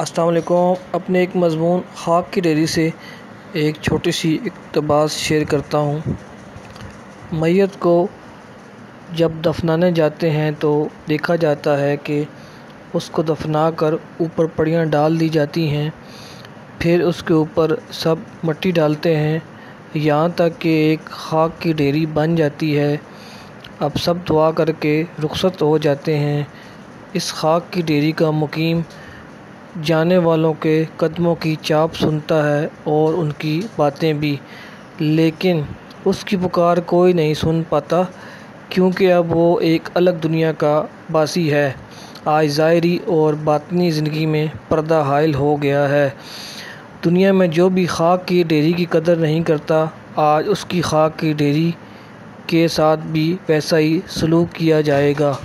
अस्सलाम वालेकुम। अपने एक मज़मून ख़ाक की डेयरी से एक छोटी सी इक़्तिबास शेयर करता हूँ। मैयत को जब दफनाने जाते हैं तो देखा जाता है कि उसको दफना कर ऊपर पड़ियाँ डाल दी जाती हैं। फिर उसके ऊपर सब मिट्टी डालते हैं यहाँ तक कि एक ख़ाक की डेयरी बन जाती है। अब सब दुआ करके रुखसत हो जाते हैं। इस ख़ाक की डेयरी का मुकीम जाने वालों के कदमों की चाप सुनता है और उनकी बातें भी, लेकिन उसकी पुकार कोई नहीं सुन पाता क्योंकि अब वो एक अलग दुनिया का बासी है। आज ज़ाहिरी और बातिनी ज़िंदगी में पर्दा हायल हो गया है। दुनिया में जो भी ख़ाक की डेयरी की कदर नहीं करता, आज उसकी ख़ाक की डेयरी के साथ भी वैसा ही सलूक किया जाएगा।